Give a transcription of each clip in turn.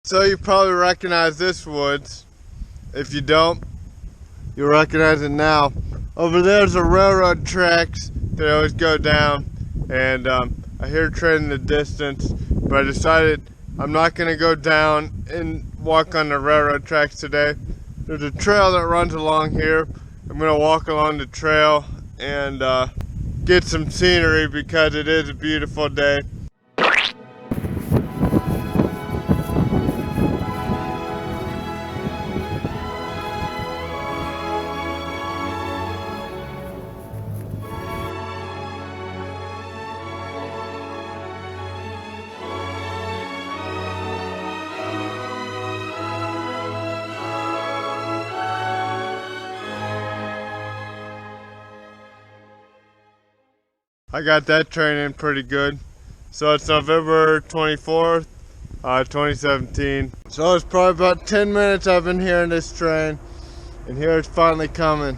So you probably recognize this woods. If you don't, you'll recognize it now. Over there's the railroad tracks that always go down, and I hear a train in the distance, but I decided I'm not going to go down and walk on the railroad tracks today. There's a trail that runs along here. I'm going to walk along the trail and get some scenery because it is a beautiful day. I got that train in pretty good. So it's November 24th, 2017. So it's probably about 10 minutes I've been hearing this train, and here it's finally coming.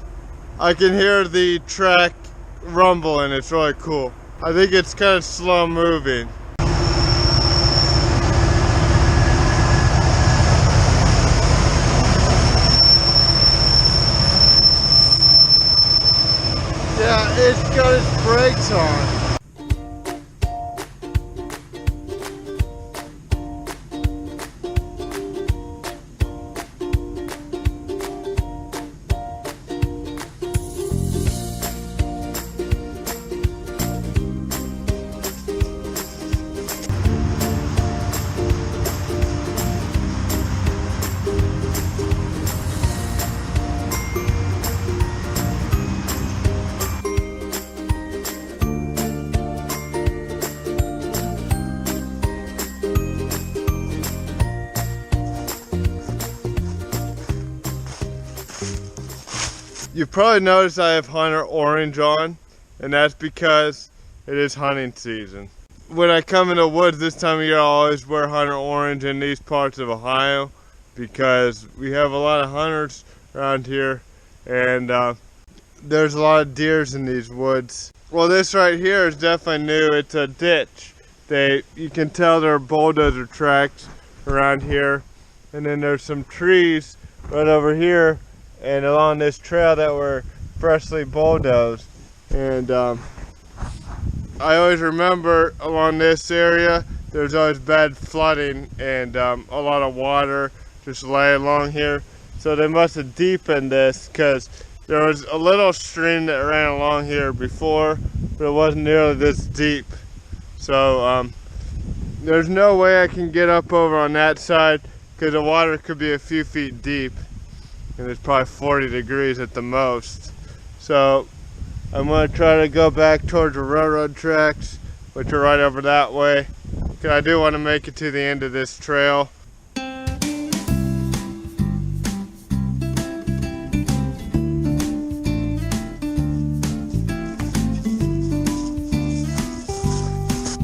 I can hear the track rumble and it's really cool. I think it's kind of slow moving. Yeah, it's got its brakes on. You probably noticed I have hunter orange on, and that's because it is hunting season. When I come in the woods this time of year, I always wear hunter orange in these parts of Ohio because we have a lot of hunters around here, and there's a lot of deers in these woods. Well, this right here is definitely new. It's a ditch. You can tell there are bulldozer tracks around here, and then there's some trees right over here and along this trail that were freshly bulldozed. And I always remember along this area there's always bad flooding and a lot of water just lay along here. So they must have deepened this because there was a little stream that ran along here before, but it wasn't nearly this deep. So there's no way I can get up over on that side because the water could be a few feet deep. And it's probably 40 degrees at the most. So I'm going to try to go back towards the railroad tracks, which are right over that way, because I do want to make it to the end of this trail.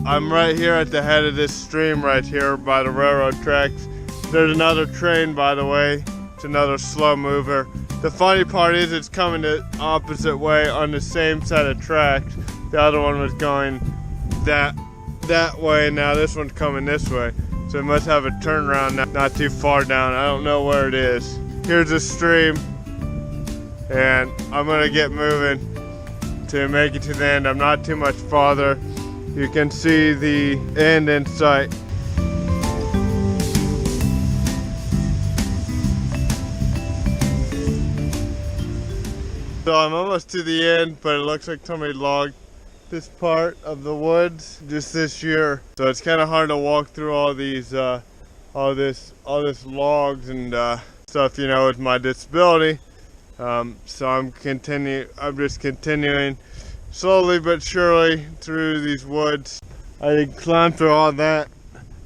I'm right here at the head of this stream right here by the railroad tracks. There's another train, by the way. It's another slow mover. The funny part is it's coming the opposite way on the same set of tracks. The other one was going that way, now this one's coming this way. So it must have a turnaround not too far down. I don't know where it is. Here's a stream, and I'm gonna get moving to make it to the end. I'm not too much farther. You can see the end in sight. So I'm almost to the end, but it looks like somebody logged this part of the woods just this year. So it's kind of hard to walk through all these, all this logs and stuff, you know, with my disability. So I'm just continuing slowly but surely through these woods. I did climb through all that.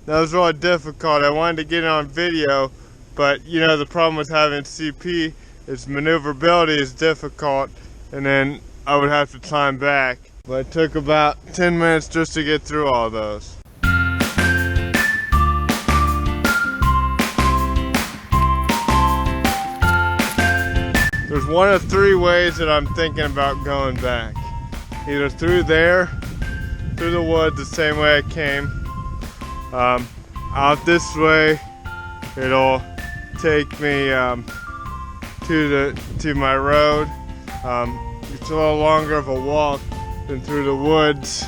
That was really difficult. I wanted to get it on video, but you know, the problem with having CP is maneuverability is difficult, and then I would have to climb back. But it took about 10 minutes just to get through all those. There's one of three ways that I'm thinking about going back. Either through there, through the woods the same way I came, out this way, it'll take me to my road. It's a little longer of a walk than through the woods,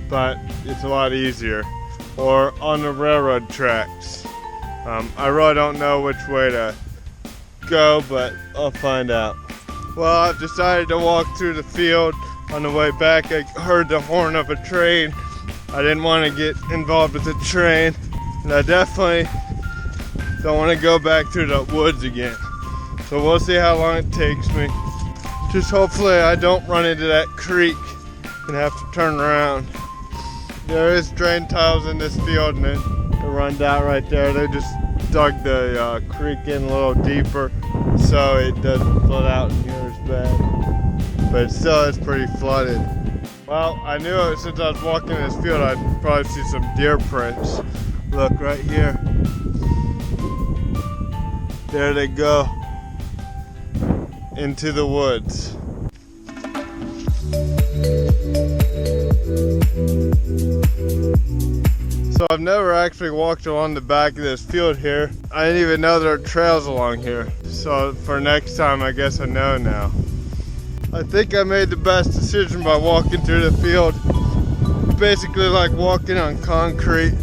but it's a lot easier. Or on the railroad tracks. I really don't know which way to go, but I'll find out. Well, I've decided to walk through the field. On the way back, I heard the horn of a train. I didn't want to get involved with the train, and I definitely don't want to go back through the woods again. So we'll see how long it takes me. Just hopefully I don't run into that creek and have to turn around. There is drain tiles in this field, and it runs out right there. They just dug the creek in a little deeper so it doesn't flood out in here as bad. But still, it's pretty flooded. Well, I knew it since I was walking in this field, I'd probably see some deer prints. Look right here. There they go. Into the woods. So I've never actually walked along the back of this field here. I didn't even know there are trails along here. So for next time, I guess I know now. I think I made the best decision by walking through the field. It's basically like walking on concrete,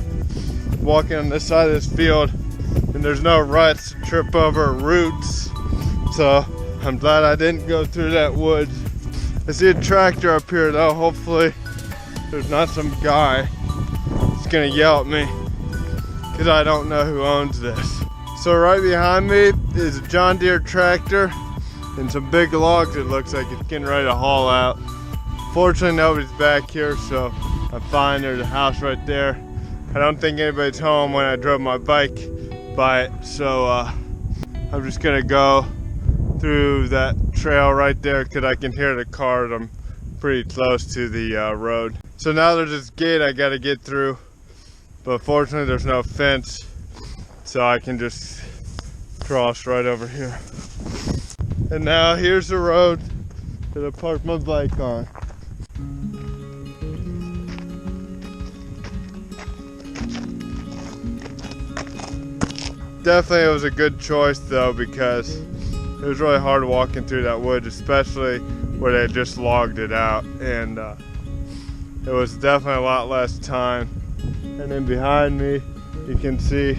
walking on this side of this field, and there's no ruts to trip over, roots. So I'm glad I didn't go through that woods. I see a tractor up here though. Hopefully there's not some guy that's gonna yell at me because I don't know who owns this. So right behind me is a John Deere tractor and some big logs. It looks like it's getting ready to haul out. Fortunately, nobody's back here, so I'm fine. There's a house right there. I don't think anybody's home when I drove my bike by it, so I'm just gonna go through that trail right there because I can hear the cars. I'm pretty close to the road. So now there's this gate I gotta get through, but fortunately there's no fence, so I can just cross right over here. And now here's the road that I parked my bike on. Definitely it was a good choice though, because it was really hard walking through that woods, especially where they just logged it out, and it was definitely a lot less time. And then behind me you can see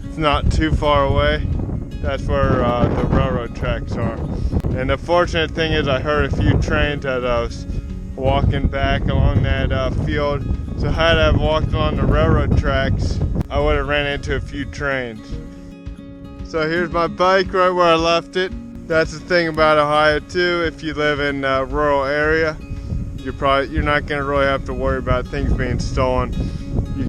it's not too far away. That's where the railroad tracks are. And the fortunate thing is I heard a few trains as I was walking back along that field. So had I walked along the railroad tracks, I would have ran into a few trains. So here's my bike right where I left it. That's the thing about Ohio too. If you live in a rural area, you're not gonna really have to worry about things being stolen.